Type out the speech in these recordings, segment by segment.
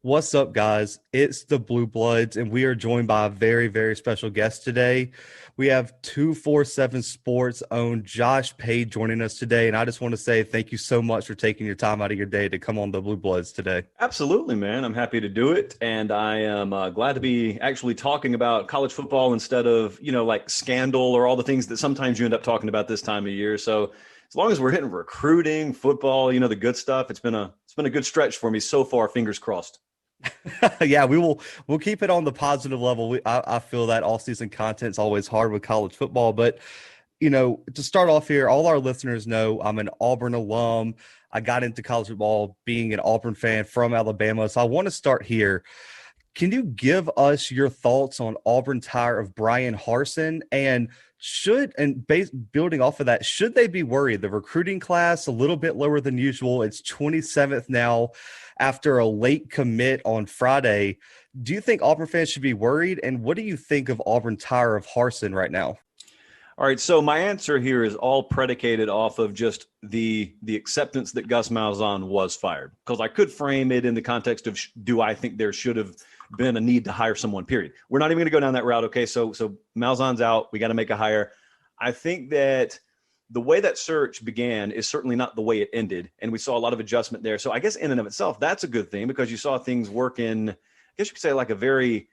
What's up, guys? It's the Bluebloods, and we are joined by a very, very special guest today. We have 247 Sports own Josh Pate joining us today, and I just want to say thank you so much for taking your time out of your day to come on the Bluebloods today. Absolutely, man. I'm happy to do it. And I am glad to be actually talking about college football instead of, like scandal or all the things that sometimes you end up talking about this time of year. So as long as we're hitting recruiting, football, the good stuff, it's been a good stretch for me so far. Fingers crossed. Yeah, we'll keep it on the positive level. I feel that all season content is always hard with college football, but to start off here, all our listeners know I'm an Auburn alum. I got into college football being an Auburn fan from Alabama. So I want to start here. Can you give us your thoughts on Auburn's hire of Bryan Harsin, and building off of that, should they be worried? The recruiting class a little bit lower than usual. It's 27th now after a late commit on Friday. Do you think Auburn fans should be worried? And what do you think of Auburn's hire of Harsin right now? All right, so my answer here is all predicated off of just the acceptance that Gus Malzahn was fired, because I could frame it in the context of do I think there should have been a need to hire someone, period. We're not even going to go down that route. Okay, so Malzahn's out. We got to make a hire. I think that the way that search began is certainly not the way it ended, and we saw a lot of adjustment there. So I guess in and of itself, that's a good thing, because you saw things work in, I guess you could say, like a very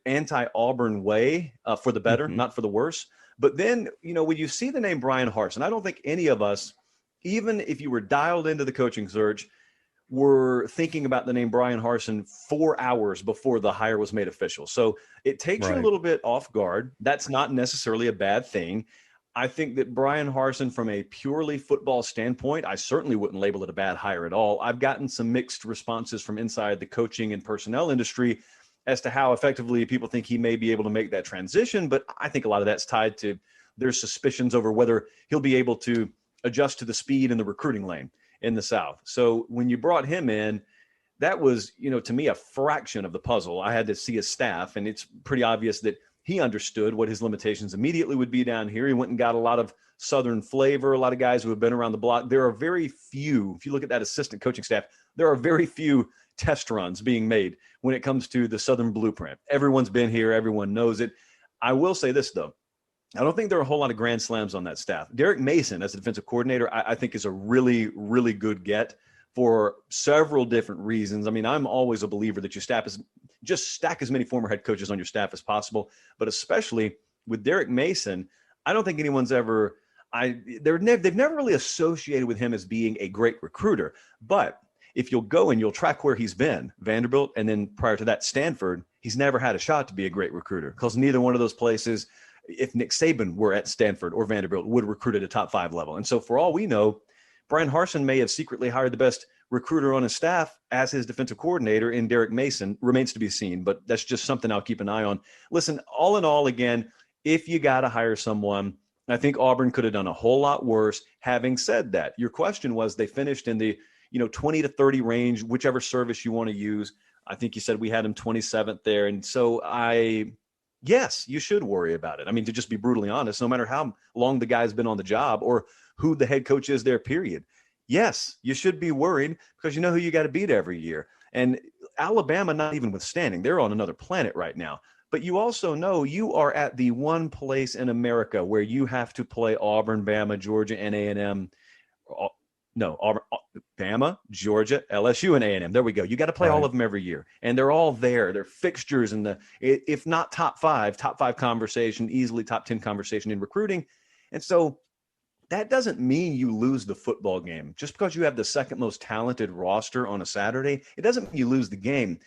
anti-Auburn way, for the better, not for the worse. But then, when you see the name Bryan Harsin, I don't think any of us, even if you were dialed into the coaching search, were thinking about the name Bryan Harsin 4 hours before the hire was made official. So it takes you a Right. little bit off guard. That's not necessarily a bad thing. I think that Bryan Harsin, from a purely football standpoint, I certainly wouldn't label it a bad hire at all. I've gotten some mixed responses from inside the coaching and personnel industry as to how effectively people think he may be able to make that transition. But I think a lot of that's tied to their suspicions over whether he'll be able to adjust to the speed in the recruiting lane in the South. So when you brought him in, that was, to me, a fraction of the puzzle. I had to see his staff, and it's pretty obvious that he understood what his limitations immediately would be down here. He went and got a lot of Southern flavor, a lot of guys who have been around the block. There are very few, if you look at that assistant coaching staff, there are very few test runs being made when it comes to the Southern blueprint. Everyone's been here. Everyone knows it. I will say this, though. I don't think there are a whole lot of grand slams on that staff. Derek Mason, as the defensive coordinator, I think is a really, really good get for several different reasons. I mean, I'm always a believer that just stack as many former head coaches on your staff as possible, but especially with Derek Mason, I don't think anyone's ever they've never really associated with him as being a great recruiter. But if you'll go and you'll track where he's been, Vanderbilt, and then prior to that, Stanford, he's never had a shot to be a great recruiter, because neither one of those places, if Nick Saban were at Stanford or Vanderbilt, would recruit at a top 5 level. And so for all we know, Bryan Harsin may have secretly hired the best recruiter on his staff as his defensive coordinator in Derek Mason. Remains to be seen, but that's just something I'll keep an eye on. Listen, all in all, again, if you got to hire someone, I think Auburn could have done a whole lot worse. Having said that, your question was they finished in the 20 to 30 range, whichever service you want to use. I think you said we had him 27th there. And so yes, you should worry about it. I mean, to just be brutally honest, no matter how long the guy's been on the job or who the head coach is there, period. Yes, you should be worried, because you know who you got to beat every year. And Alabama, not even withstanding, they're on another planet right now. But you also know you are at the one place in America where you have to play Auburn, Bama, Georgia, and A&M. No, Auburn, Bama, Georgia, LSU, and A&M. There we go. You got to play all Right. of them every year, and they're all there. They're fixtures in the, if not top five conversation, easily top 10 conversation in recruiting. And so that doesn't mean you lose the football game. Just because you have the second most talented roster on a Saturday, it doesn't mean you lose the game.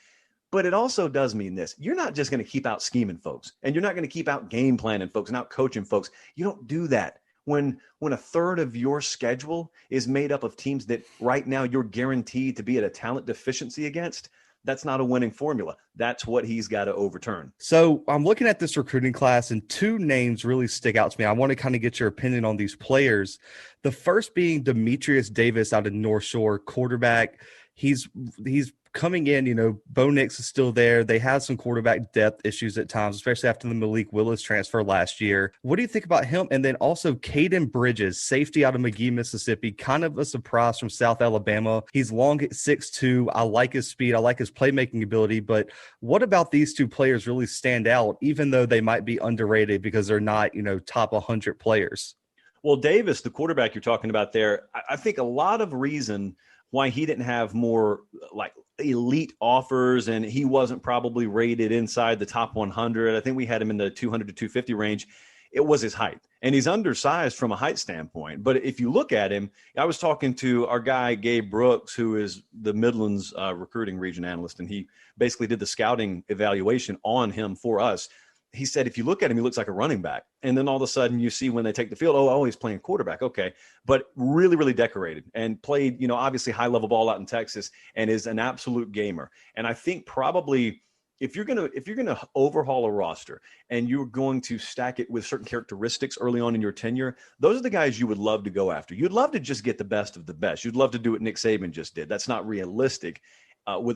But it also does mean this. You're not just going to keep out scheming folks, and you're not going to keep out game planning folks and out coaching folks. You don't do that. When a third of your schedule is made up of teams that right now you're guaranteed to be at a talent deficiency against, that's not a winning formula. That's what he's got to overturn. So I'm looking at this recruiting class, and two names really stick out to me. I want to kind of get your opinion on these players. The first being Demetrius Davis out of North Shore, quarterback. he's coming in, Bo Nix is still there. They have some quarterback depth issues at times, especially after the Malik Willis transfer last year. What do you think about him? And then also Caden Bridges, safety out of McGee, Mississippi, kind of a surprise from South Alabama. He's long at 6'2". I like his speed. I like his playmaking ability. But what about these two players really stand out, even though they might be underrated because they're not, top 100 players? Well, Davis, the quarterback you're talking about there, I think a lot of reason why he didn't have more like elite offers and he wasn't probably rated inside the top 100. I think we had him in the 200 to 250 range. It was his height, and he's undersized from a height standpoint. But if you look at him, I was talking to our guy, Gabe Brooks, who is the Midlands recruiting region analyst, and he basically did the scouting evaluation on him for us. He said, if you look at him, he looks like a running back. And then all of a sudden you see when they take the field, oh, he's playing quarterback. Okay. But really, really decorated and played, obviously high level ball out in Texas and is an absolute gamer. And I think probably if you're going to overhaul a roster and you're going to stack it with certain characteristics early on in your tenure, those are the guys you would love to go after. You'd love to just get the best of the best. You'd love to do what Nick Saban just did. That's not realistic.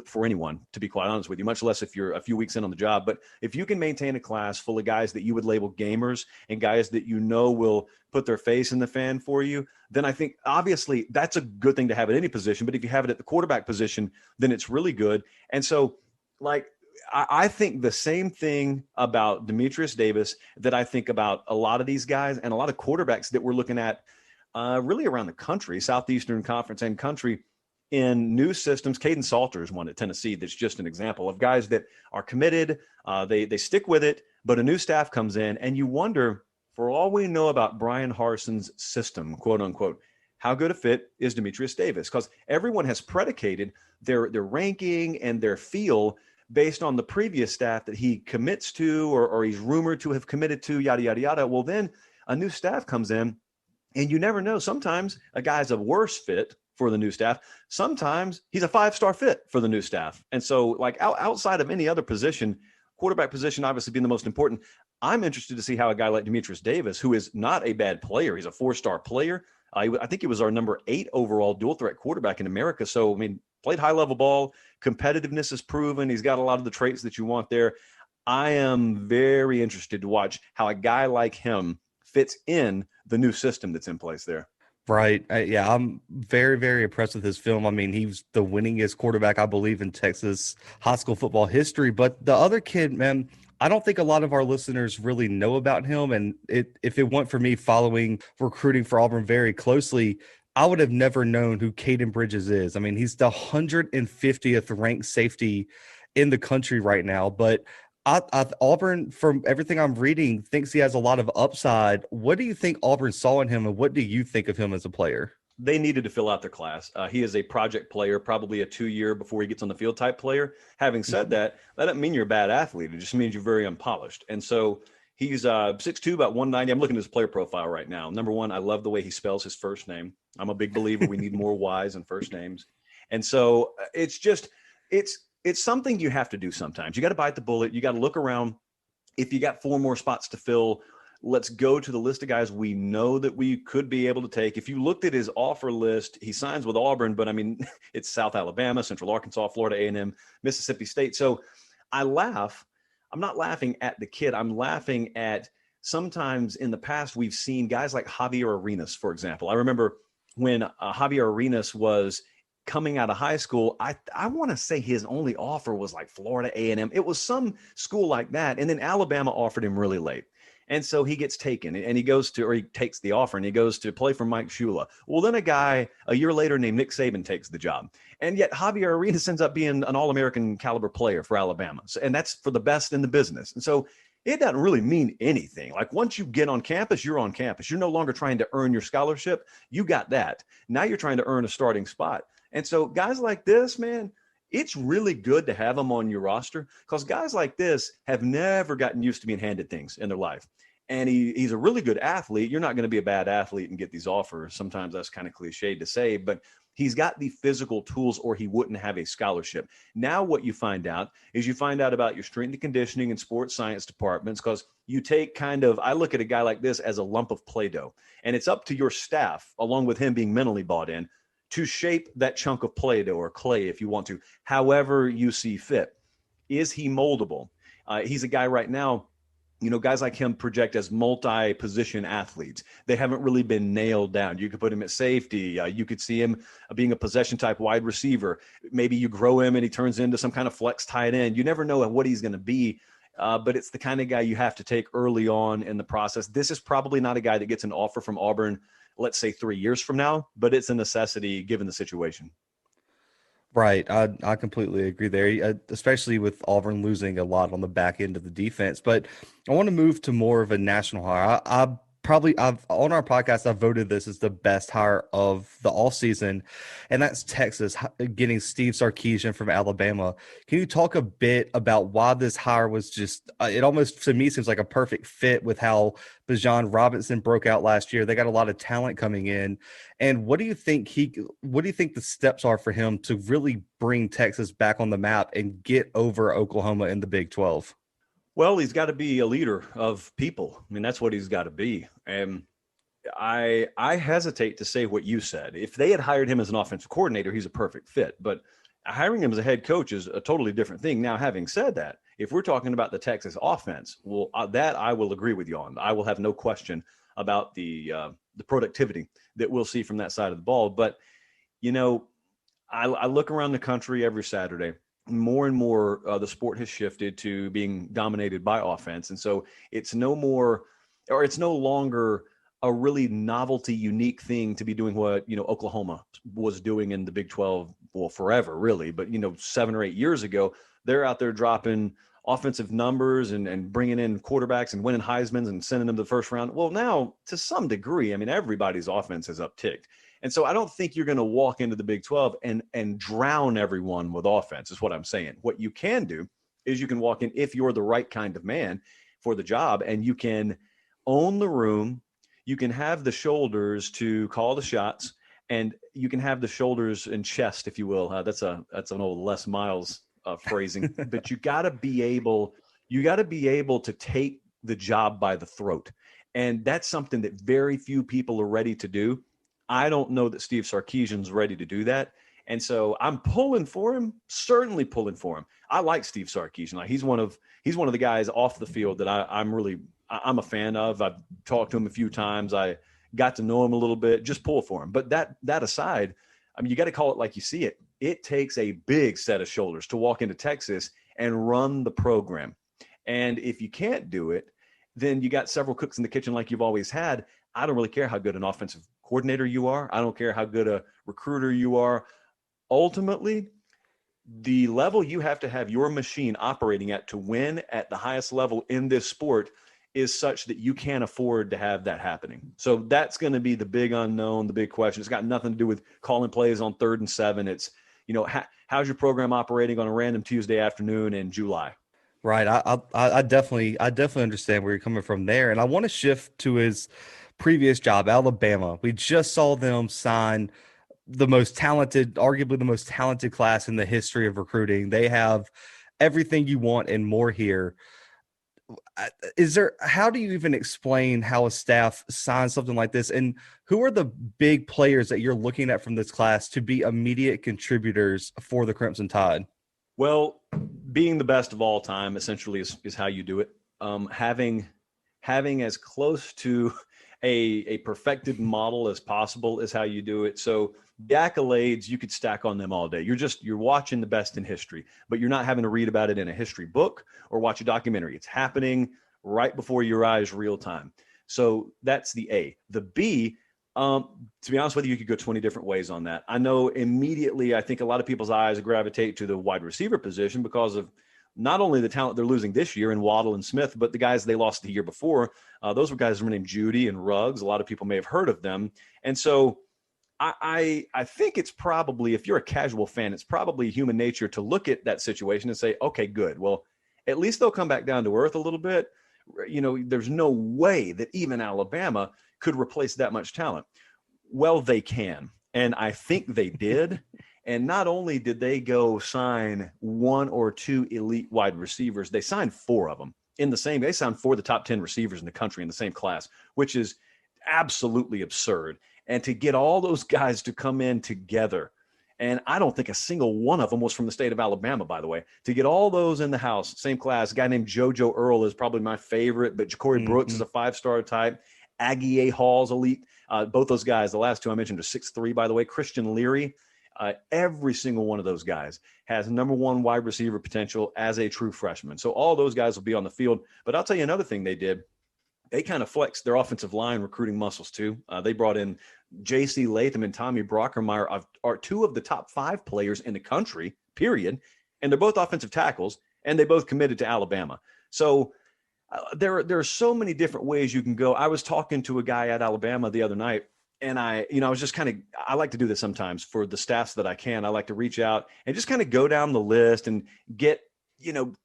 For anyone, to be quite honest with you, much less if you're a few weeks in on the job. But if you can maintain a class full of guys that you would label gamers and guys that will put their face in the fan for you, then I think obviously that's a good thing to have at any position. But if you have it at the quarterback position, then it's really good. And so, I think the same thing about Demetrius Davis that I think about a lot of these guys and a lot of quarterbacks that we're looking at really around the country, Southeastern Conference and country, in new systems. Caden Salter is one at Tennessee that's just an example of guys that are committed. They stick with it, but a new staff comes in, and you wonder, for all we know about Bryan Harsin's system, quote unquote, how good a fit is Demetrius Davis? Because everyone has predicated their ranking and their feel based on the previous staff that he commits to or he's rumored to have committed to, yada, yada, yada. Well, then a new staff comes in, and you never know. Sometimes a guy's a worse fit for the new staff. Sometimes he's a 5-star fit for the new staff. And so outside of any other position, quarterback position obviously being the most important, I'm interested to see how a guy like Demetrius Davis, who is not a bad player, he's a 4-star player. I think he was our number 8 overall dual threat quarterback in America. So, played high level ball, competitiveness is proven. He's got a lot of the traits that you want there. I am very interested to watch how a guy like him fits in the new system that's in place there. Right. Yeah, I'm very, very impressed with his film. He was the winningest quarterback, I believe, in Texas high school football history. But the other kid, man, I don't think a lot of our listeners really know about him. And if it weren't for me following recruiting for Auburn very closely, I would have never known who Caden Bridges is. He's the 150th ranked safety in the country right now. But Auburn, from everything I'm reading, thinks he has a lot of upside. What do you think Auburn saw in him, and what do you think of him as a player? They needed to fill out their class. He is a project player, probably a 2-year before he gets on the field type player. Having said that doesn't mean you're a bad athlete. It just means you're very unpolished. And so he's 6'2", about 190. I'm looking at his player profile right now. Number one, I love the way he spells his first name. I'm a big believer we need more Y's in first names. And so it's something you have to do sometimes. You got to bite the bullet. You got to look around. If you got 4 more spots to fill, let's go to the list of guys we know that we could be able to take. If you looked at his offer list, he signs with Auburn, but it's South Alabama, Central Arkansas, Florida A&M, Mississippi State. So I laugh. I'm not laughing at the kid. I'm laughing at sometimes in the past we've seen guys like Javier Arenas, for example. I remember when Javier Arenas was coming out of high school, I want to say his only offer was like Florida A&M. It was some school like that. And then Alabama offered him really late. And so he gets taken and he takes the offer and he goes to play for Mike Shula. Well, then a guy a year later named Nick Saban takes the job. And yet Javier Arenas ends up being an All-American caliber player for Alabama. So, and that's for the best in the business. And so it doesn't really mean anything. Like once you get on campus, you're on campus. You're no longer trying to earn your scholarship. You got that. Now you're trying to earn a starting spot. And so guys like this, man, it's really good to have them on your roster because guys like this have never gotten used to being handed things in their life. And he's a really good athlete. You're not going to be a bad athlete and get these offers. Sometimes that's kind of cliched to say, but he's got the physical tools or he wouldn't have a scholarship. Now what you find out about your strength and conditioning and sports science departments because you take I look at a guy like this as a lump of Play-Doh. And it's up to your staff, along with him being mentally bought in, to shape that chunk of Play-Doh or clay, if you want to, however you see fit. Is he moldable? He's a guy right now, guys like him project as multi-position athletes. They haven't really been nailed down. You could put him at safety. You could see him being a possession type wide receiver. Maybe you grow him and he turns into some kind of flex tight end. You never know what he's going to be. But it's the kind of guy you have to take early on in the process. This is probably not a guy that gets an offer from Auburn, let's say 3 years from now, but it's a necessity given the situation. Right. I completely agree there, especially with Auburn losing a lot on the back end of the defense. But I want to move to more of a national hire. I've on our podcast, I've voted this as the best hire of the all season, and that's Texas getting Steve Sarkisian from Alabama. Can you talk a bit about why this hire was just, it almost to me seems like a perfect fit with how Bijan Robinson broke out last year. They got a lot of talent coming in. And what do you think the steps are for him to really bring Texas back on the map and get over Oklahoma in the Big 12? Well, he's got to be a leader of people. I mean, that's what he's got to be. And I hesitate to say what you said. If they had hired him as an offensive coordinator, he's a perfect fit. But hiring him as a head coach is a totally different thing. Now, having said that, if we're talking about the Texas offense, well, that I will agree with you on. I will have no question about the productivity that we'll see from that side of the ball. But, I look around the country every Saturday. More and more, the sport has shifted to being dominated by offense. And so it's no longer a really novelty, unique thing to be doing what, Oklahoma was doing in the Big 12, well, forever, really. But, 7 or 8 years ago, they're out there dropping offensive numbers and bringing in quarterbacks and winning Heismans and sending them to the first round. Well, now, to some degree, I mean, everybody's offense has upticked. And so I don't think you're going to walk into the Big 12 and drown everyone with offense is what I'm saying. What you can do is you can walk in if you're the right kind of man for the job, and you can own the room. You can have the shoulders to call the shots, and you can have the shoulders and chest, if you will. That's an old Les Miles phrasing, but you got to be able to take the job by the throat. And that's something that very few people are ready to do. I don't know that Steve Sarkisian's ready to do that. And so I'm pulling for him, certainly pulling for him. I like Steve Sarkisian. Like he's one of the guys off the field that I'm a fan of. I've talked to him a few times. I got to know him a little bit, just pull for him. But that aside, I mean, you got to call it like you see it. It takes a big set of shoulders to walk into Texas and run the program. And if you can't do it, then you got several cooks in the kitchen like you've always had. I don't really care how good an offensive coordinator you are. I don't care how good a recruiter you are. Ultimately, the level you have to have your machine operating at to win at the highest level in this sport is such that you can't afford to have that happening. So that's going to be the big unknown, the big question. It's got nothing to do with calling plays on 3rd and 7. It's, how's your program operating on a random Tuesday afternoon in July? Right. I definitely understand where you're coming from there. And I want to shift to his previous job, Alabama. We just saw them sign arguably the most talented class in the history of recruiting. They have everything you want and more here. How do you even explain how a staff signs something like this? And who are the big players that you're looking at from this class to be immediate contributors for the Crimson Tide? Well, being the best of all time essentially is how you do it. Having as close to a perfected model as possible is how you do it. So the accolades, you could stack on them all day. You're watching the best in history, but you're not having to read about it in a history book or watch a documentary. It's happening right before your eyes, real time. So that's the A. The B, to be honest with you could go 20 different ways on that. I know immediately, I think a lot of people's eyes gravitate to the wide receiver position because of not only the talent they're losing this year in Waddle and Smith, but the guys they lost the year before. Those were guys named Judy and Ruggs. A lot of people may have heard of them. And so I think it's probably, if you're a casual fan, it's probably human nature to look at that situation and say, okay, good. Well, at least they'll come back down to earth a little bit. There's no way that even Alabama could replace that much talent. Well, they can. And I think they did. And not only did they go sign 1 or 2 elite wide receivers, they signed 4 of them they signed 4 of the top 10 receivers in the country in the same class, which is absolutely absurd. And to get all those guys to come in together, and I don't think a single one of them was from the state of Alabama, by the way, to get all those in the house, same class. A guy named JoJo Earl is probably my favorite, but Ja'Cory Brooks is a 5-star type. Aggie A. Hall's elite. Both those guys, the last two I mentioned, are 6'3", by the way. Christian Leary, every single one of those guys has number one wide receiver potential as a true freshman. So all those guys will be on the field. But I'll tell you another thing they did. They kind of flexed their offensive line recruiting muscles too. They brought in J.C. Latham and Tommy Brockermeyer, are two of the top 5 players in the country, period. And they're both offensive tackles, and they both committed to Alabama. So there are so many different ways you can go. I was talking to a guy at Alabama the other night, and I was just I like to do this sometimes for the staffs that I can. I like to reach out and just kind of go down the list and get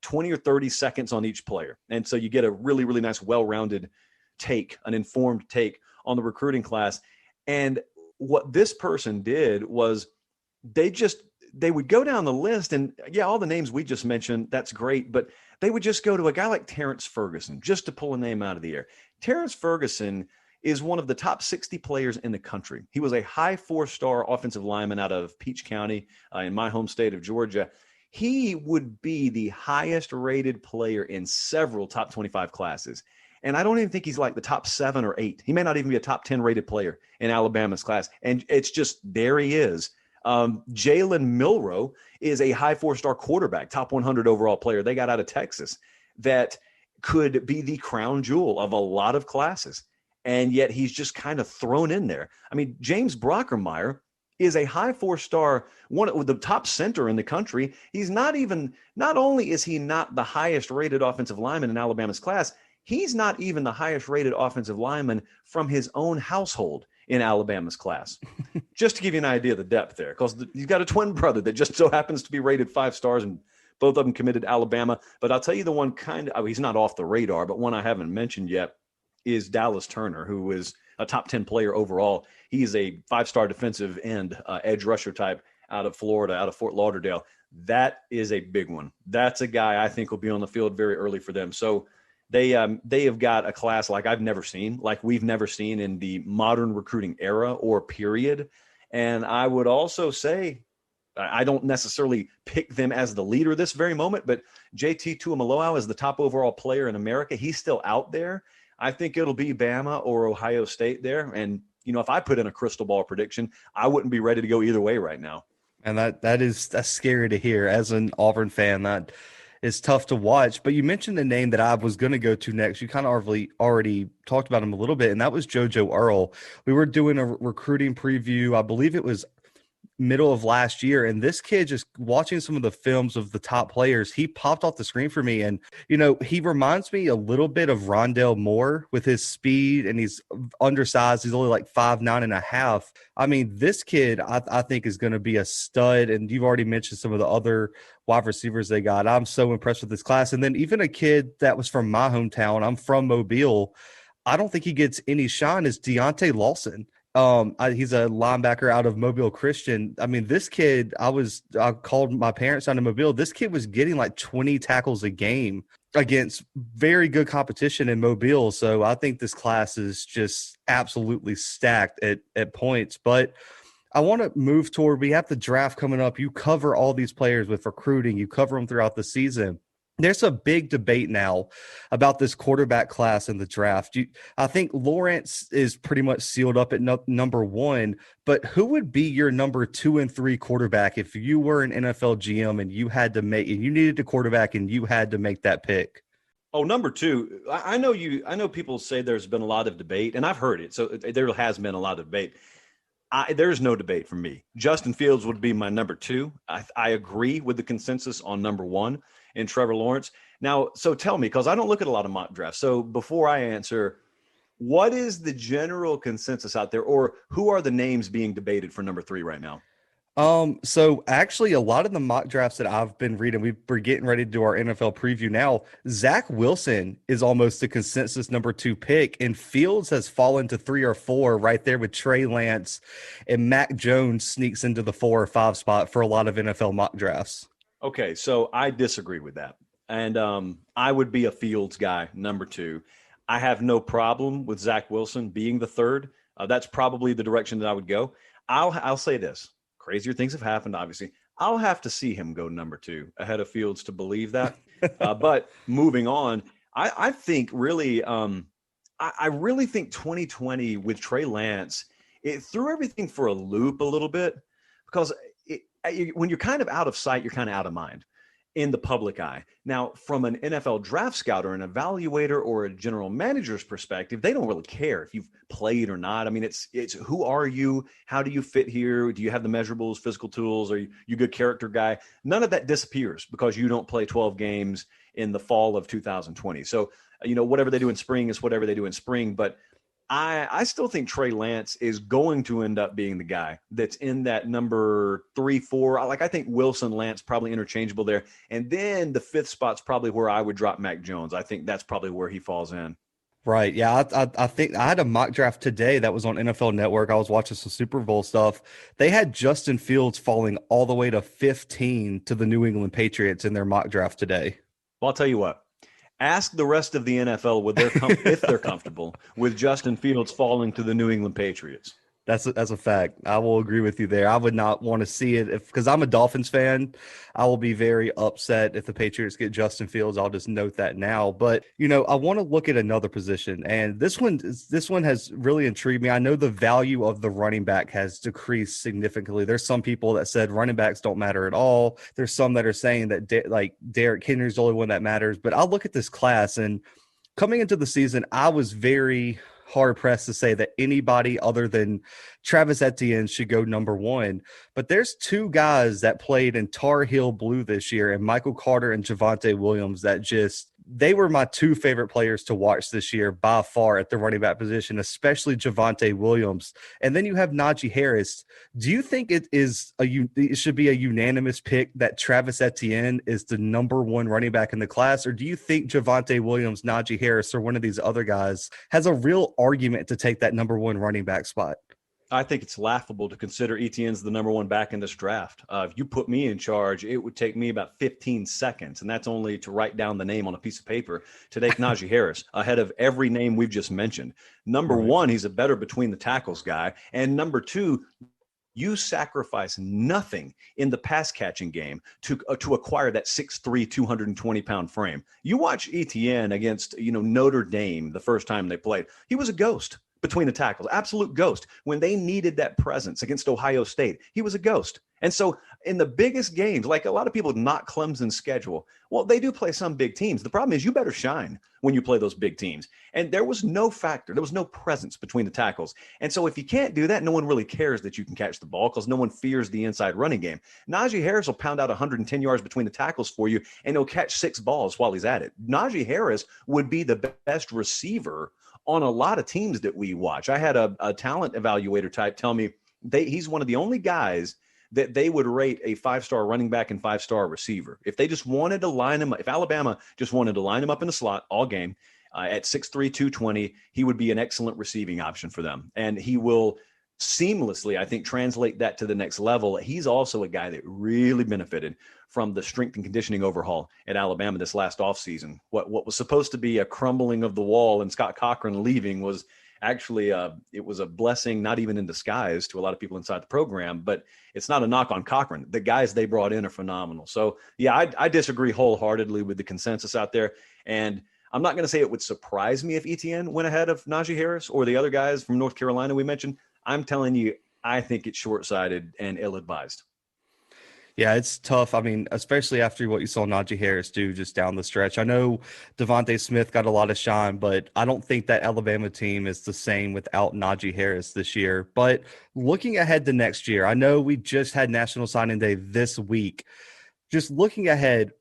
20 or 30 seconds on each player. And so you get a really, really nice, well-rounded take, an informed take on the recruiting class. And what this person did was they would go down the list, and yeah, all the names we just mentioned, that's great, but they would just go to a guy like Terrence Ferguson, just to pull a name out of the air. Terrence Ferguson is one of the top 60 players in the country. He was a high 4-star offensive lineman out of Peach County in my home state of Georgia. He would be the highest rated player in several top 25 classes. And I don't even think he's like the top 7 or 8. He may not even be a top 10 rated player in Alabama's class. And it's just, there he is. Jalen Milroe is a high 4-star quarterback, top 100 overall player they got out of Texas that could be the crown jewel of a lot of classes. And yet he's just kind of thrown in there. I mean, James Brockermeyer is a high 4-star, one of the top center in the country. He's not only is he not the highest rated offensive lineman in Alabama's class, he's not even the highest rated offensive lineman from his own household in Alabama's class. Just to give you an idea of the depth there, because he's got a twin brother that just so happens to be rated 5 stars, and both of them committed to Alabama. But I'll tell you the one he's not off the radar, but one I haven't mentioned yet is Dallas Turner, who is a top 10 player overall. He's a 5-star defensive end, edge rusher type out of Florida, out of Fort Lauderdale. That is a big one. That's a guy I think will be on the field very early for them. So they have got a class like I've never seen, like we've never seen in the modern recruiting era or period. And I would also say, I don't necessarily pick them as the leader this very moment, but JT Tuimoloau is the top overall player in America. He's still out there. I think it'll be Bama or Ohio State there. And, if I put in a crystal ball prediction, I wouldn't be ready to go either way right now. And that's scary to hear. As an Auburn fan, that is tough to watch. But you mentioned the name that I was going to go to next. You kind of already talked about him a little bit, and that was JoJo Earl. We were doing a recruiting preview. I believe it was middle of last year, and this kid, just watching some of the films of the top players, he popped off the screen for me. And he reminds me a little bit of Rondale Moore with his speed, and he's undersized. He's only like 5'9.5". I mean, this kid I think is going to be a stud. And you've already mentioned some of the other wide receivers they got. I'm so impressed with this class. And then even a kid that was from my hometown, I'm from Mobile, I don't think he gets any shine, is Deontay Lawson. He's a linebacker out of Mobile Christian. I mean, this kid, I called my parents down to Mobile. This kid was getting like 20 tackles a game against very good competition in Mobile. So I think this class is just absolutely stacked at points. But I want to move toward, we have the draft coming up. You cover all these players with recruiting. You cover them throughout the season. There's a big debate now about this quarterback class in the draft. I think Lawrence is pretty much sealed up at number 1, but who would be your number 2 and 3 quarterback if you were an NFL GM and you needed a quarterback and you had to make that pick? Oh, number 2. I know people say there's been a lot of debate, and I've heard it. So there has been a lot of debate. There's no debate for me. Justin Fields would be my number 2. I agree with the consensus on number 1 in Trevor Lawrence. Now, so tell me, because I don't look at a lot of mock drafts. So before I answer, what is the general consensus out there, or who are the names being debated for number 3 right now? So actually a lot of the mock drafts that I've been reading, we're getting ready to do our NFL preview now. Zach Wilson is almost the consensus number 2 pick, and Fields has fallen to 3 or 4 right there with Trey Lance, and Mac Jones sneaks into the 4 or 5 spot for a lot of NFL mock drafts. Okay, so I disagree with that. And I would be a Fields guy, number 2. I have no problem with Zach Wilson being the 3rd. That's probably the direction that I would go. I'll say this: crazier things have happened. Obviously, I'll have to see him go number 2 ahead of Fields to believe that. But moving on, I think really, I really think 2020 with Trey Lance, it threw everything for a loop a little bit because when you're kind of out of sight, you're kind of out of mind in the public eye. Now, from an NFL draft scout or an evaluator or a general manager's perspective, they don't really care if you've played or not. I mean, it's who are you? How do you fit here? Do you have the measurables, physical tools? Are you a good character guy? None of that disappears because you don't play 12 games in the fall of 2020. So, whatever they do in spring is whatever they do in spring. But I still think Trey Lance is going to end up being the guy that's in that number 3, 4. I think Wilson, Lance, probably interchangeable there. And then the 5th spot's probably where I would drop Mac Jones. I think that's probably where he falls in. Right. Yeah. I think I had a mock draft today that was on NFL Network. I was watching some Super Bowl stuff. They had Justin Fields falling all the way to 15 to the New England Patriots in their mock draft today. Well, I'll tell you what. Ask the rest of the NFL if they're comfortable with Justin Fields falling to the New England Patriots. That's a fact. I will agree with you there. I would not want to see it because I'm a Dolphins fan. I will be very upset if the Patriots get Justin Fields. I'll just note that now. But I want to look at another position, and this one has really intrigued me. I know the value of the running back has decreased significantly. There's some people that said running backs don't matter at all. There's some that are saying that Derrick Henry's the only one that matters. But I'll look at this class, and coming into the season, I was very hard-pressed to say that anybody other than Travis Etienne should go number 1. But there's 2 guys that played in Tar Heel Blue this year, and Michael Carter and Javonte Williams, that they were my 2 favorite players to watch this year by far at the running back position, especially Javonte Williams. And then you have Najee Harris. Do you think it should be a unanimous pick that Travis Etienne is the number 1 running back in the class? Or do you think Javonte Williams, Najee Harris, or one of these other guys has a real argument to take that number 1 running back spot? I think it's laughable to consider Etienne's the number 1 back in this draft. If you put me in charge, it would take me about 15 seconds, and that's only to write down the name on a piece of paper to take Najee Harris ahead of every name we've just mentioned. Number 1, he's a better between the tackles guy. And number 2, you sacrifice nothing in the pass catching game to acquire that 6'3", 220-pound frame. You watch Etienne against Notre Dame the first time they played. He was a ghost between the tackles, absolute ghost. When they needed that presence against Ohio State, he was a ghost. And so in the biggest games, like a lot of people knock Clemson's schedule, well, they do play some big teams. The problem is you better shine when you play those big teams. And there was no factor. There was no presence between the tackles. And so if you can't do that, no one really cares that you can catch the ball because no one fears the inside running game. Najee Harris will pound out 110 yards between the tackles for you, and he'll catch 6 balls while he's at it. Najee Harris would be the best receiver on a lot of teams that we watch. I had a talent evaluator type tell me he's one of the only guys that they would rate a 5-star running back and 5-star receiver. If they just wanted to line him up, if Alabama just wanted to line him up in the slot all game at 6'3", 220, he would be an excellent receiving option for them. And he will seamlessly, I think, translate that to the next level. He's also a guy that really benefited from the strength and conditioning overhaul at Alabama this last offseason. What was supposed to be a crumbling of the wall and Scott Cochran leaving was actually it was a blessing, not even in disguise to a lot of people inside the program, but it's not a knock on Cochran. The guys they brought in are phenomenal. So yeah, I disagree wholeheartedly with the consensus out there. And I'm not going to say it would surprise me if Etienne went ahead of Najee Harris or the other guys from North Carolina we mentioned. I'm telling you, I think it's short-sighted and ill-advised. Yeah, it's tough. I mean, especially after what you saw Najee Harris do just down the stretch. I know Devontae Smith got a lot of shine, but I don't think that Alabama team is the same without Najee Harris this year. But looking ahead to next year, I know we just had National Signing Day this week. Just looking ahead,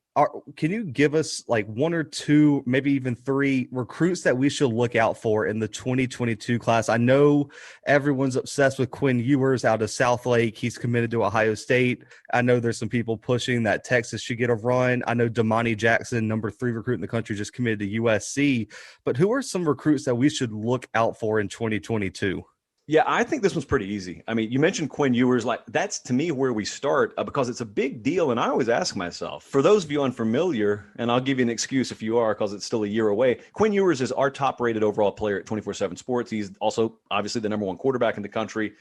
can you give us like 1 or 2, maybe even 3 recruits that we should look out for in the 2022 class? I know everyone's obsessed with Quinn Ewers out of Southlake. He's committed to Ohio State. I know there's some people pushing that Texas should get a run. I know Damani Jackson, number 3 recruit in the country, just committed to USC. But who are some recruits that we should look out for in 2022? Yeah, I think this one's pretty easy. I mean, you mentioned Quinn Ewers. Like, that's to me where we start because it's a big deal. And I always ask myself, for those of you unfamiliar, and I'll give you an excuse if you are because it's still a year away, Quinn Ewers is our top rated overall player at 247 Sports. He's also obviously the number one quarterback in the country.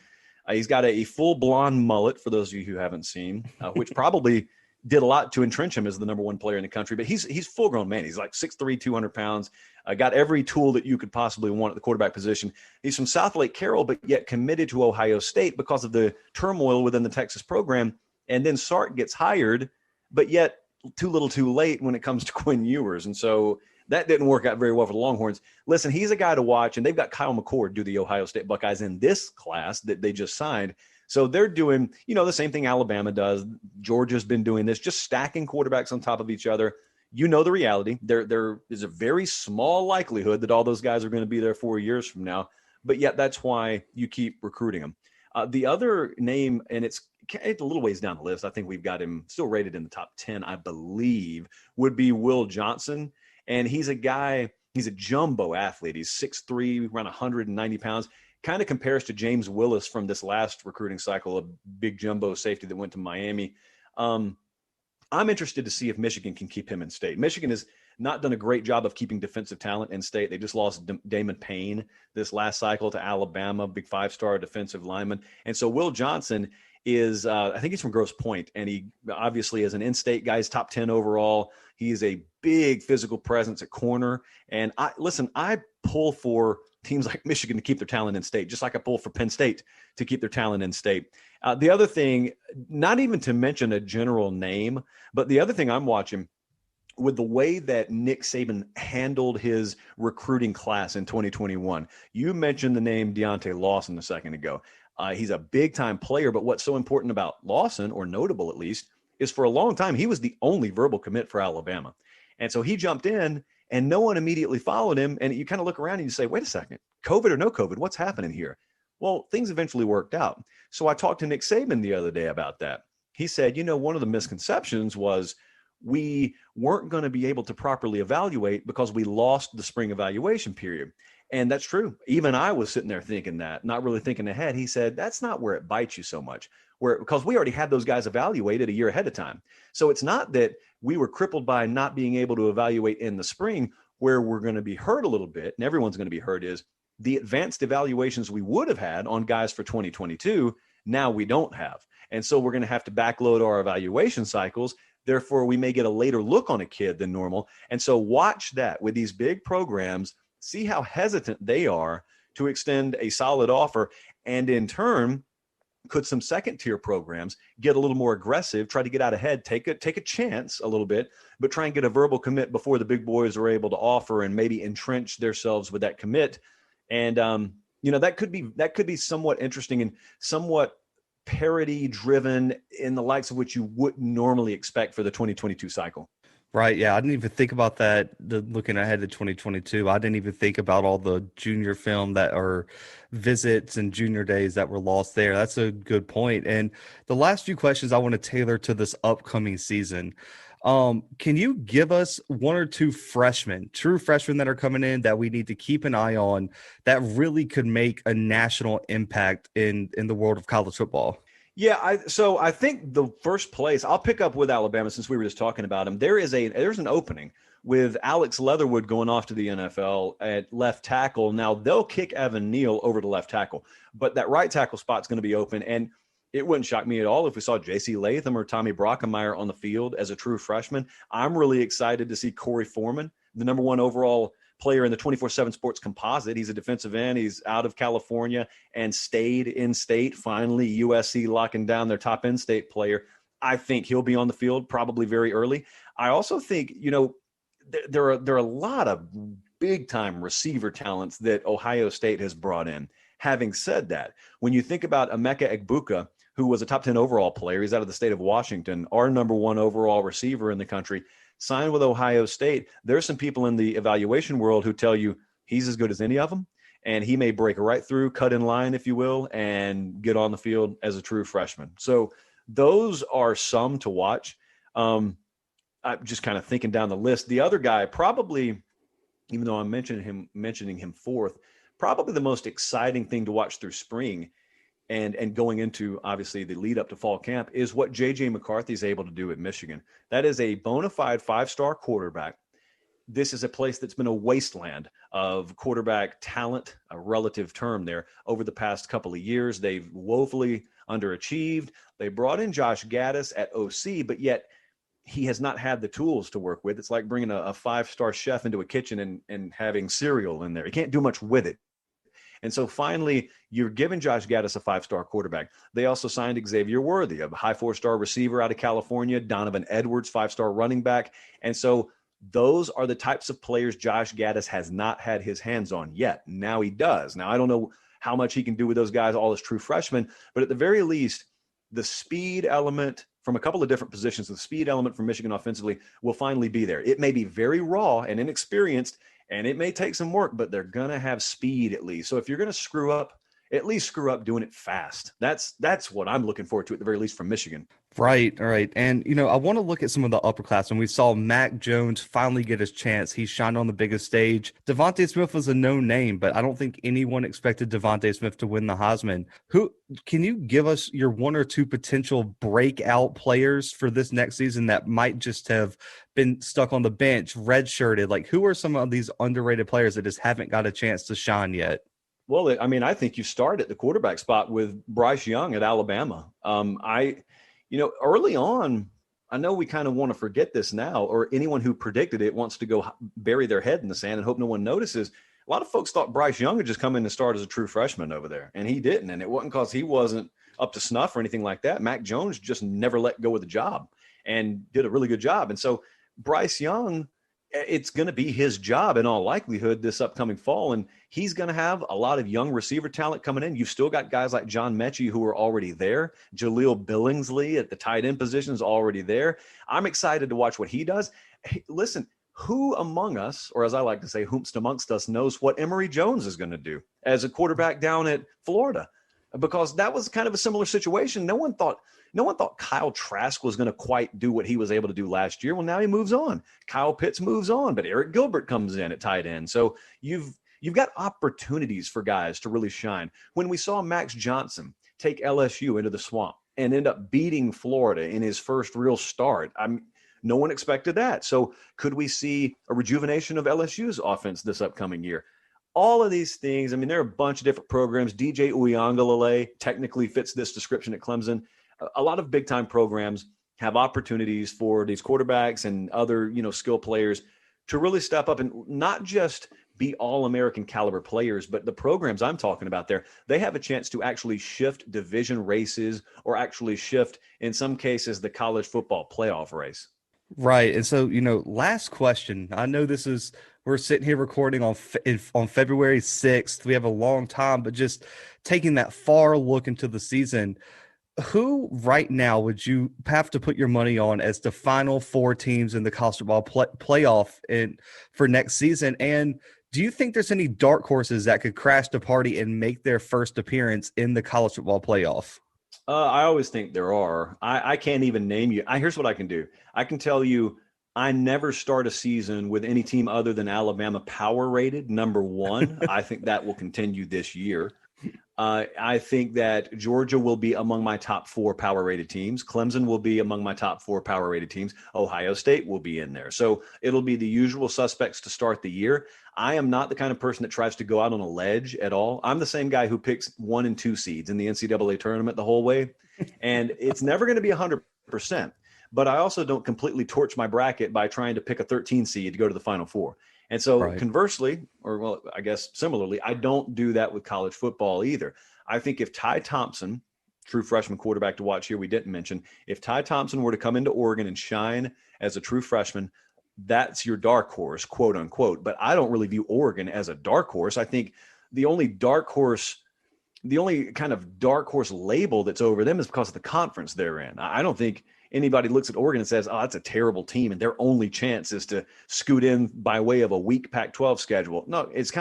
He's got a full blonde mullet, for those of you who haven't seen, which probably did a lot to entrench him as the number one player in the country. But he's full grown man. He's like 6'3", 200 pounds. Got every tool that you could possibly want at the quarterback position. He's from South Lake Carroll, but yet committed to Ohio State because of the turmoil within the Texas program. And then Sark gets hired, but yet too little too late when it comes to Quinn Ewers. And so that didn't work out very well for the Longhorns. Listen, he's a guy to watch, and they've got Kyle McCord do the Ohio State Buckeyes in this class that they just signed. So they're doing, the same thing Alabama does. Georgia's been doing this, just stacking quarterbacks on top of each other. You know the reality. There is a very small likelihood that all those guys are going to be there 4 years from now, but yet that's why you keep recruiting them. The other name, and it's a little ways down the list, I think we've got him still rated in the top 10, I believe, would be Will Johnson. And he's a guy, he's a jumbo athlete. He's 6'3", around 190 pounds. Kind of compares to James Willis from this last recruiting cycle, a big jumbo safety that went to Miami. I'm interested to see if Michigan can keep him in state. Michigan has not done a great job of keeping defensive talent in state. They just lost Damon Payne this last cycle to Alabama, big 5-star defensive lineman. And so Will Johnson is, I think he's from Grosse Pointe, and he obviously is an in-state guy. He's top 10 overall. He's a big physical presence at corner. And I pull for teams like Michigan to keep their talent in state, just like I pull for Penn State to keep their talent in state. The other thing, not even to mention a general name, but the other thing I'm watching with the way that Nick Saban handled his recruiting class in 2021, you mentioned the name Deontay Lawson a second ago. He's a big-time player, but what's so important about Lawson, or notable at least, is for a long time, he was the only verbal commit for Alabama. And so he jumped in, and no one immediately followed him. And you kind of look around and you say, wait a second, COVID or no COVID, what's happening here? Well, things eventually worked out. So I talked to Nick Saban the other day about that. He said, one of the misconceptions was we weren't going to be able to properly evaluate because we lost the spring evaluation period. And that's true. Even I was sitting there thinking that, not really thinking ahead. He said, that's not where it bites you so much, because we already had those guys evaluated a year ahead of time. So it's not that we were crippled by not being able to evaluate in the spring. Where we're going to be hurt a little bit, and everyone's going to be hurt, is the advanced evaluations we would have had on guys for 2022, now we don't have. And so we're going to have to backload our evaluation cycles. Therefore, we may get a later look on a kid than normal. And so watch that with these big programs. See how hesitant they are to extend a solid offer. And in turn, could some second-tier programs get a little more aggressive, try to get out ahead, take a chance a little bit, but try and get a verbal commit before the big boys are able to offer and maybe entrench themselves with that commit. And, that could be somewhat interesting and somewhat parity-driven in the likes of which you wouldn't normally expect for the 2022 cycle. Right. Yeah. I didn't even think about that. Looking ahead to 2022, I didn't even think about all the junior film that are visits and junior days that were lost there. That's a good point. And the last few questions I want to tailor to this upcoming season. Can you give us one or two true freshmen that are coming in that we need to keep an eye on that really could make a national impact in the world of college football? Yeah, so I think the first place, I'll pick up with Alabama since we were just talking about him. There's an opening with Alex Leatherwood going off to the NFL at left tackle. Now they'll kick Evan Neal over to left tackle, but that right tackle spot's going to be open. And it wouldn't shock me at all if we saw J.C. Latham or Tommy Brockemeyer on the field as a true freshman. I'm really excited to see Corey Foreman, the number one overall player in the 247 Sports composite. He's a defensive end. He's out of California and stayed in state. Finally, USC locking down their top in-state player. I think he'll be on the field probably very early. I also think, there are a lot of big-time receiver talents that Ohio State has brought in. Having said that, when you think about Emeka Egbuka, who was a top 10 overall player, he's out of the state of Washington, our number one overall receiver in the country, signed with Ohio State. There's some people in the evaluation world who tell you he's as good as any of them, and he may break right through, cut in line, if you will, and get on the field as a true freshman. So those are some to watch. I'm just kind of thinking down the list. The other guy, probably, even though I'm mentioning him fourth, probably the most exciting thing to watch through spring and going into obviously the lead up to fall camp is what JJ McCarthy is able to do at Michigan. That is a bona fide 5-star quarterback. This is a place that's been a wasteland of quarterback talent, a relative term there, over the past couple of years. They've woefully underachieved. They brought in Josh Gaddis at OC, but yet he has not had the tools to work with. It's like bringing a 5-star chef into a kitchen and having cereal in there. He can't do much with it. And so finally, you're giving Josh Gaddis a 5-star quarterback. They also signed Xavier Worthy, a high 4-star receiver out of California, Donovan Edwards, 5-star running back. And so those are the types of players Josh Gaddis has not had his hands on yet. Now he does. Now, I don't know how much he can do with those guys, all as true freshmen, but at the very least, the speed element from a couple of different positions, the speed element from Michigan offensively will finally be there. It may be very raw and inexperienced, and it may take some work, but they're going to have speed at least. So if you're going to screw up, at least screw up doing it fast. That's what I'm looking forward to at the very least from Michigan. Right, right. And, I want to look at some of the upperclassmen. We saw Mac Jones finally get his chance. He shined on the biggest stage. Devontae Smith was a known name, but I don't think anyone expected Devontae Smith to win the Heisman. Can you give us your one or two potential breakout players for this next season that might just have been stuck on the bench, redshirted? Like, who are some of these underrated players that just haven't got a chance to shine yet? Well, I think you start at the quarterback spot with Bryce Young at Alabama. Early on, I know we kind of want to forget this now, or anyone who predicted it wants to go bury their head in the sand and hope no one notices. A lot of folks thought Bryce Young would just come in and start as a true freshman over there, and he didn't. And it wasn't because he wasn't up to snuff or anything like that. Mac Jones just never let go of the job and did a really good job. And so Bryce Young, it's going to be his job in all likelihood this upcoming fall. And he's going to have a lot of young receiver talent coming in. You've still got guys like John Mechie who are already there. Jaleel Billingsley at the tight end position is already there. I'm excited to watch what he does. Hey, listen, who among us, or as I like to say, whomst amongst us, knows what Emory Jones is going to do as a quarterback down at Florida? Because that was kind of a similar situation. No one thought Kyle Trask was going to quite do what he was able to do last year. Well, now he moves on. Kyle Pitts moves on, but Eric Gilbert comes in at tight end. So you've got opportunities for guys to really shine. When we saw Max Johnson take LSU into the swamp and end up beating Florida in his first real start, no one expected that. So could we see a rejuvenation of LSU's offense this upcoming year? All of these things, there are a bunch of different programs. DJ Uiagalelei technically fits this description at Clemson. A lot of big-time programs have opportunities for these quarterbacks and other, skill players to really step up and not just be all-American caliber players, but the programs I'm talking about there, they have a chance to actually shift division races or actually shift, in some cases, the college football playoff race. Right. And so, last question. I know we're sitting here recording on February 6th. We have a long time, but just taking that far look into the season, who right now would you have to put your money on as the final four teams in the college football playoff for next season? And do you think there's any dark horses that could crash the party and make their first appearance in the college football playoff? I always think there are. I can't even name you. Here's what I can do. I can tell you I never start a season with any team other than Alabama power rated number one. I think that will continue this year. I think that Georgia will be among my top 4 power rated teams. Clemson will be among my top 4 power rated teams. Ohio State will be in there. So it'll be the usual suspects to start the year. I am not the kind of person that tries to go out on a ledge at all. I'm the same guy who picks 1 and 2 seeds in the NCAA tournament the whole way. And it's never going to be 100%. But I also don't completely torch my bracket by trying to pick a 13 seed to go to the Final Four. And so conversely, I guess similarly, I don't do that with college football either. I think if Ty Thompson, true freshman quarterback to watch here, we didn't mention, if Ty Thompson were to come into Oregon and shine as a true freshman, that's your dark horse, quote unquote. But I don't really view Oregon as a dark horse. I think the only kind of dark horse label that's over them is because of the conference they're in. I don't think anybody looks at Oregon and says, oh, that's a terrible team, and their only chance is to scoot in by way of a weak Pac-12 schedule. No, it's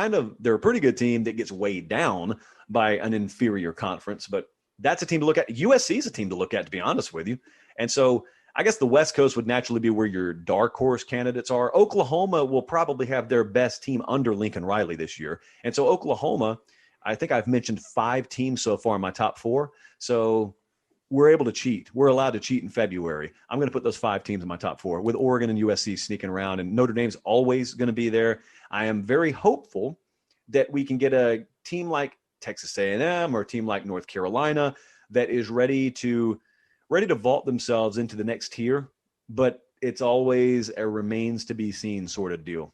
they're a pretty good team that gets weighed down by an inferior conference, but that's a team to look at. USC is a team to look at, to be honest with you. And so I guess the West Coast would naturally be where your dark horse candidates are. Oklahoma will probably have their best team under Lincoln Riley this year. And so Oklahoma, I think I've mentioned 5 teams so far in my top 4. So we're able to cheat. We're allowed to cheat in February. I'm going to put those 5 teams in my top 4 with Oregon and USC sneaking around, and Notre Dame's always going to be there. I am very hopeful that we can get a team like Texas A&M or a team like North Carolina that is ready to vault themselves into the next tier, but it's always a remains to be seen sort of deal.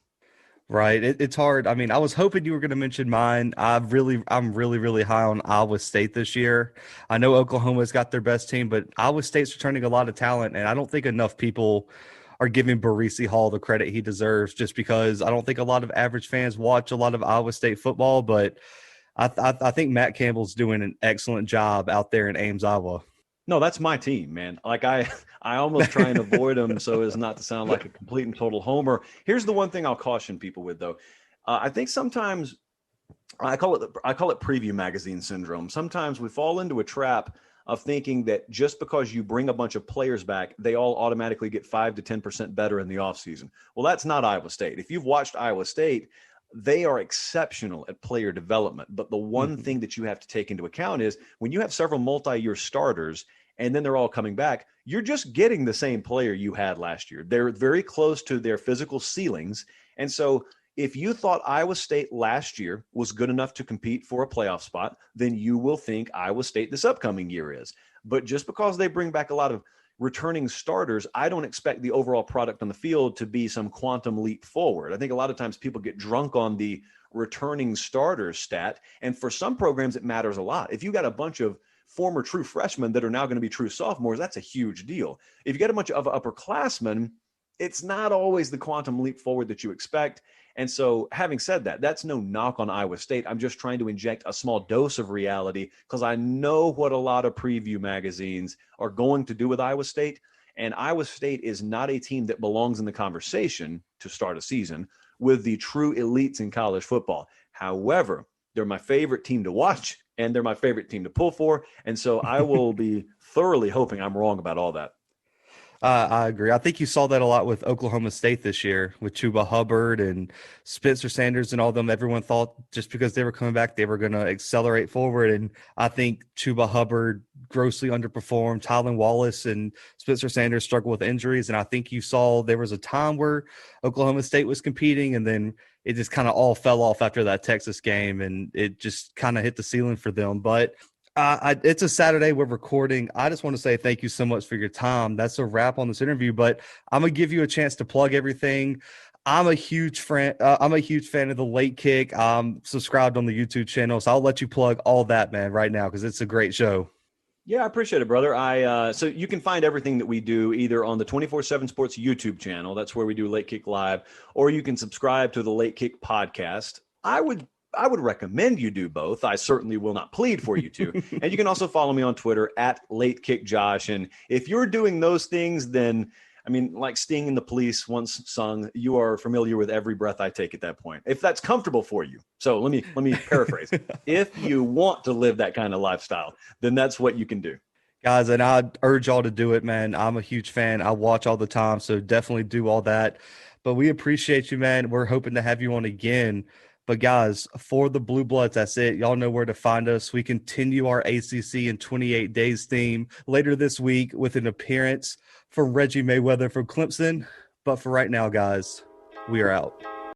Right. It's hard. I mean, I was hoping you were going to mention mine. I'm really high on Iowa State this year. I know Oklahoma's got their best team, but Iowa State's returning a lot of talent, and I don't think enough people are giving Barisi Hall the credit he deserves, just because I don't think a lot of average fans watch a lot of Iowa State football, but I think Matt Campbell's doing an excellent job out there in Ames, Iowa. No, that's my team, man. Like I almost try and avoid them so as not to sound like a complete and total homer. Here's the one thing I'll caution people with, though. I think sometimes I call it preview magazine syndrome. Sometimes we fall into a trap of thinking that just because you bring a bunch of players back, they all automatically get 5 to 10% better in the offseason. Well, that's not Iowa State. If you've watched Iowa State, they are exceptional at player development. But the one thing that you have to take into account is when you have several multi-year starters and then they're all coming back, you're just getting the same player you had last year. They're very close to their physical ceilings. And so if you thought Iowa State last year was good enough to compete for a playoff spot, then you will think Iowa State this upcoming year is. But just because they bring back a lot of returning starters, I don't expect the overall product on the field to be some quantum leap forward. I think a lot of times people get drunk on the returning starters stat. And for some programs, it matters a lot. If you got a bunch of former true freshmen that are now going to be true sophomores, that's a huge deal. If you get a bunch of upperclassmen, it's not always the quantum leap forward that you expect. And so having said that, that's no knock on Iowa State. I'm just trying to inject a small dose of reality because I know what a lot of preview magazines are going to do with Iowa State. And Iowa State is not a team that belongs in the conversation to start a season with the true elites in college football. However, they're my favorite team to watch and they're my favorite team to pull for. And so I will be thoroughly hoping I'm wrong about all that. I agree. I think you saw that a lot with Oklahoma State this year with Chuba Hubbard and Spencer Sanders and all them. Everyone thought just because they were coming back, they were going to accelerate forward. And I think Chuba Hubbard grossly underperformed. Tylan Wallace and Spencer Sanders struggled with injuries. And I think you saw there was a time where Oklahoma State was competing and then it just kind of all fell off after that Texas game and it just kind of hit the ceiling for them. But it's a Saturday. We're recording. I just want to say thank you so much for your time. That's a wrap on this interview, but I'm going to give you a chance to plug everything. I'm a huge fan of the Late Kick. I'm subscribed on the YouTube channel, so I'll let you plug all that, man, right now because it's a great show. Yeah, I appreciate it, brother. So you can find everything that we do either on the 247 Sports YouTube channel. That's where we do Late Kick Live, or you can subscribe to the Late Kick podcast. I would recommend you do both. I certainly will not plead for you to. And you can also follow me on Twitter at Late Kick Josh. And if you're doing those things, then I mean, like Sting and the Police once sung, you are familiar with every breath I take at that point, if that's comfortable for you. So let me paraphrase. If you want to live that kind of lifestyle, then that's what you can do. Guys, and I urge y'all to do it, man. I'm a huge fan. I watch all the time, so definitely do all that. But we appreciate you, man. We're hoping to have you on again. But guys, for the Blue Bloods, that's it. Y'all know where to find us. We continue our ACC in 28 days theme later this week with an appearance from Reggie Mayweather from Clemson. But for right now, guys, we are out.